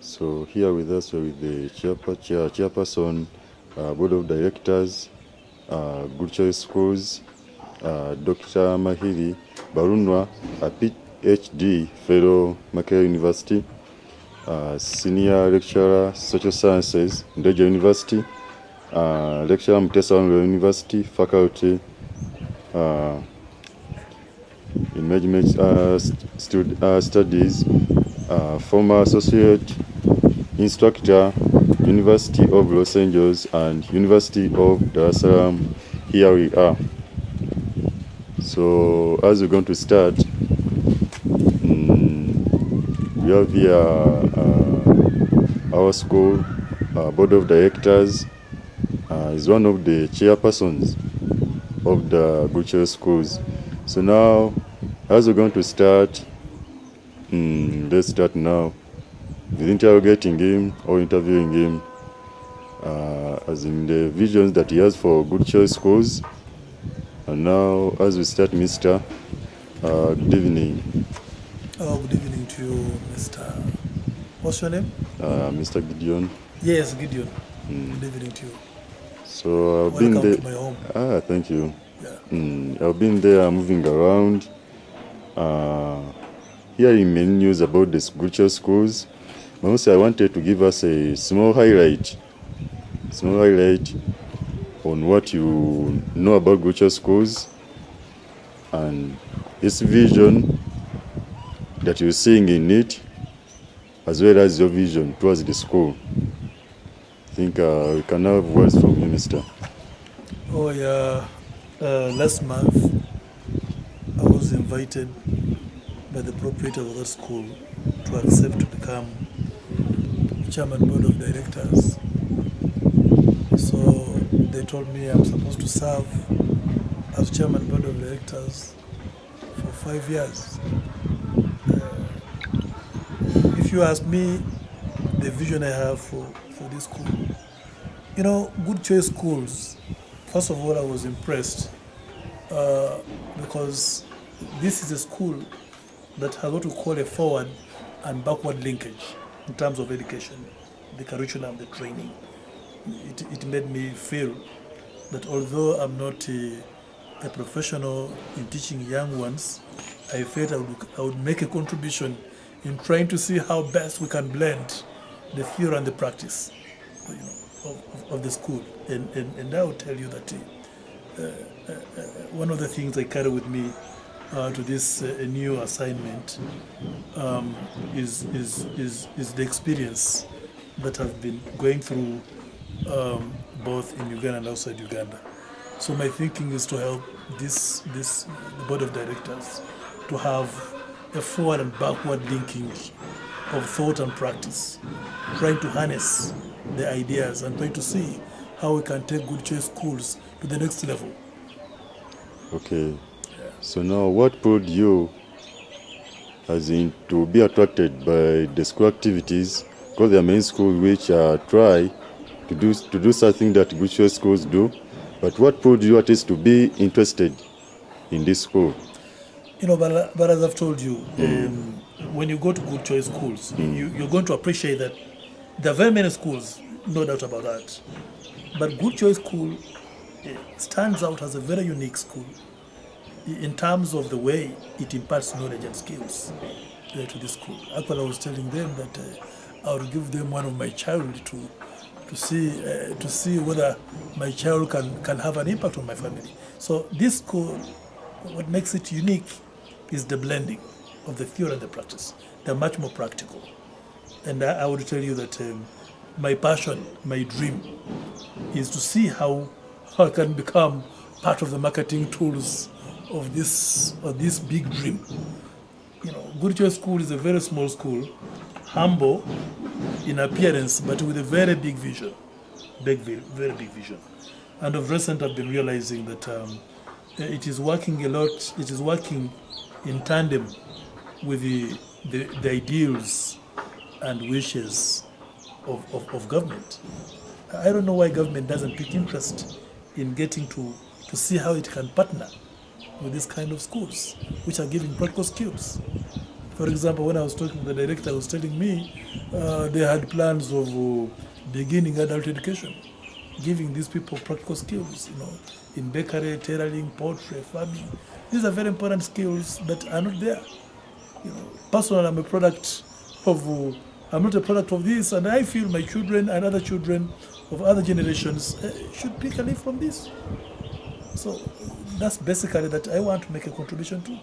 So here with us with the chairperson, board of directors, Good Choice Schools, Dr. Mahiri Barunwa, a PhD fellow Makerere University, senior lecturer social sciences, Ndeje University, lecturer Mutesa University, faculty in management studies, former associate instructor, University of Los Angeles and University of Dar es Salaam. Here we are. So as we're going to start, we have here our school board of directors is one of the chairpersons of the Good Choice schools. So now, as we're going to start, let's start now with interrogating him or interviewing him as in the visions that he has for Good Choice schools. And now, as we start, Mr. Good evening. Good evening to you, Mr. What's your name? Mr. Gideon. Yes, Gideon. Good evening to you. So I've Welcome been there. to my home. Thank you. Yeah. I've been there, moving around, hearing many news about the Good Choice schools. But also, I wanted to give us a small highlight on what you know about Good Choice schools and its vision that you're seeing in it, as well as your vision towards the school. I think we can have words from you, Mr. Oh, yeah. Last month, I was invited by the proprietor of that school to accept to become chairman board of directors. So they told me I'm supposed to serve as chairman board of directors for 5 years. If you ask me the vision I have for this school, you know, Good Choice schools, first of all, I was impressed because this is a school that has what we call a forward and backward linkage in terms of education, the curriculum, the training. It made me feel that although I'm not a professional in teaching young ones, I felt I would make a contribution in trying to see how best we can blend the theory and the practice, you know, of the school. And I will tell you that one of the things I carry with me to this new assignment is the experience that I've been going through both in Uganda and outside Uganda. So my thinking is to help this board of directors to have a forward and backward linking of thought and practice, trying to harness the ideas and trying to see how we can take Good Choice schools to the next level. Okay. Yeah. So now, what pulled you, as in, to be attracted by the school activities? Because there are many schools which try to do something that Good Choice schools do. But what pulled you at least to be interested in this school? You know, but as I've told you, when you go to Good Choice schools, you're going to appreciate that there are very many schools, no doubt about that. But Good Choice School stands out as a very unique school in terms of the way it imparts knowledge and skills to the school. Actually, I was telling them that I would give them one of my child to see whether my child can have an impact on my family. So this school, what makes it unique is the blending of the theory and the practice. They're much more practical. And I would tell you that my passion, my dream, is to see how I can become part of the marketing tools of this big dream. You know, Good Choice School is a very small school, humble in appearance, but with a very big vision, very big vision. And of recent, I've been realizing that it is working a lot. It is working in tandem with the ideals and wishes of government. I don't know why government doesn't take interest in getting to see how it can partner with this kind of schools, which are giving practical skills. For example, when I was talking to the director, he was telling me they had plans of beginning adult education, giving these people practical skills, in bakery, tailoring, poultry, farming. These are very important skills that are not there. Personally, I'm not a product of this, and I feel my children and other children of other generations should pick a leaf from this. So that's basically that I want to make a contribution to.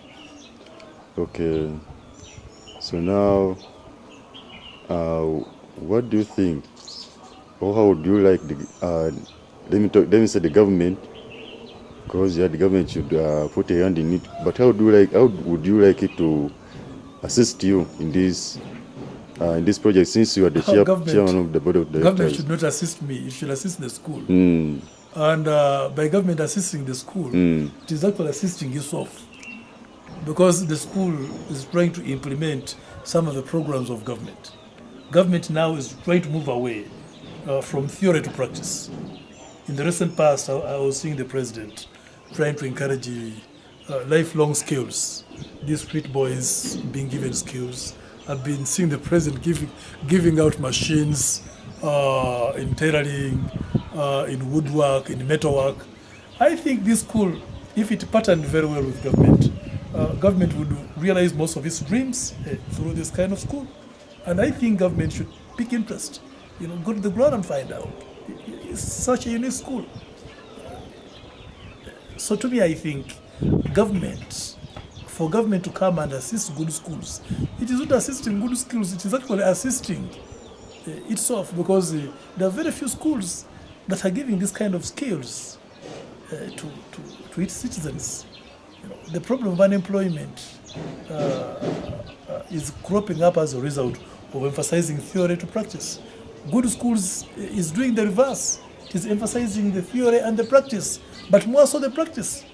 Okay. So now, what do you think, or how would you like let me say the government, because the government should put a hand in it. But how would you like it to assist you in this project, since you are the chairman of the board of directors? Government should not assist me; it should assist the school. And by government assisting the school, it is actually assisting itself, because the school is trying to implement some of the programs of government. Government now is trying to move away from theory to practice. In the recent past, I was seeing the president trying to encourage lifelong skills. These street boys being given skills. I've been seeing the president giving out machines in tailoring, in woodwork, in metalwork. I think this school, if it patterned very well with government, government would realize most of its dreams through this kind of school. And I think government should pick interest, go to the ground and find out. It's such a unique school. So to me, I think for government to come and assist good schools, it is not assisting good schools, it is actually assisting itself, because there are very few schools that are giving this kind of skills to its citizens. The problem of unemployment is cropping up as a result of emphasizing theory to practice. Good schools is doing the reverse. It is emphasizing the theory and the practice, but more so the practice.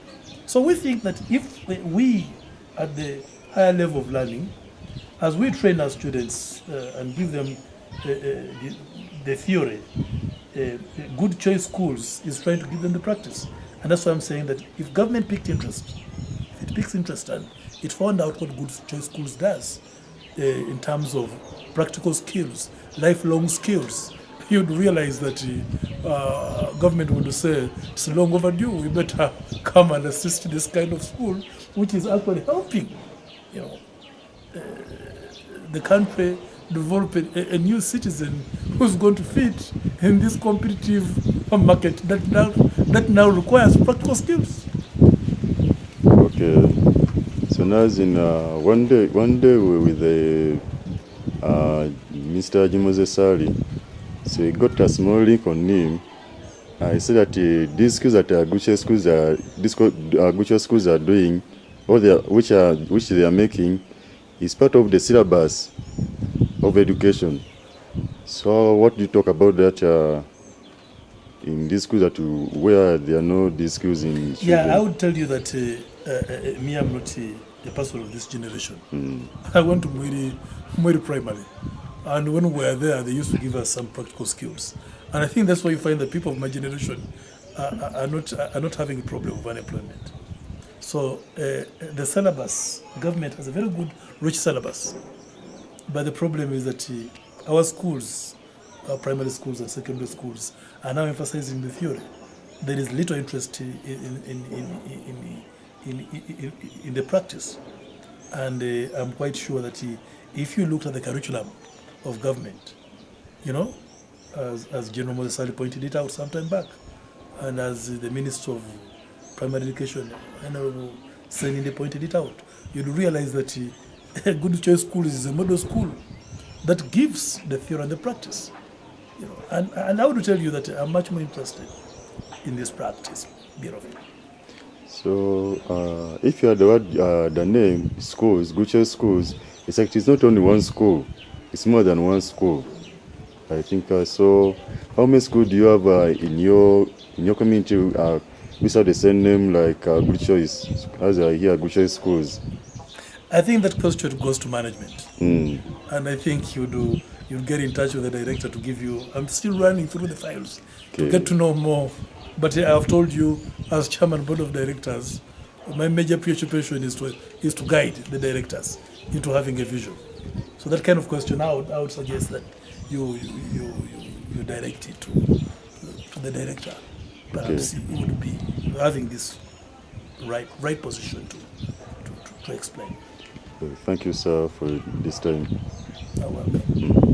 So we think that if we, at the higher level of learning, as we train our students and give them the theory, Good Choice Schools is trying to give them the practice. And that's why I'm saying that if government picked interest, if it picks interest and it found out what Good Choice Schools does in terms of practical skills, lifelong skills, you'd realize that government would say, it's long overdue, we better come and assist this kind of school, which is actually helping the country develop a new citizen who's going to fit in this competitive market that now requires practical skills. Okay. So now, one day with the Mr. Jimoze Sali, so he got a small link on him. He said that these skills that Gucho schools are doing, which they are making, is part of the syllabus of education. So what do you talk about that in these schools where there are no these skills in children? Yeah, I would tell you that me, I'm not a person of this generation. I went to Mwiri Primary, and when we were there, they used to give us some practical skills. And I think that's why you find that people of my generation are not having a problem with unemployment. So the syllabus, government has a very good, rich syllabus. But the problem is that our schools, our primary schools and secondary schools, are now emphasizing the theory. There is little interest in the practice. And I'm quite sure that if you looked at the curriculum of government, as General Moses pointed it out some time back, and as the Minister of Primary Education, Honorable Seninde, pointed it out, you'll realize that a Good Choice School is a model school that gives the theory and the practice. And I would tell you that I'm much more interested in this practice bit of it. So if you had the name schools, Good Choice Schools, it's not only one school, it's more than one school. I think so. How many schools do you have in your community which have the same name like Good Choice, as I hear Good Choice Schools? I think that question goes to management, and I think you'll get in touch with the director to give you. I'm still running through the files to get to know more, but I've told you, as chairman board of directors, my major preoccupation is to guide the directors into having a vision? So that kind of question, I would suggest that you direct it to the director. Perhaps he would be having this right position to explain. Thank you, sir, for this time. You're welcome.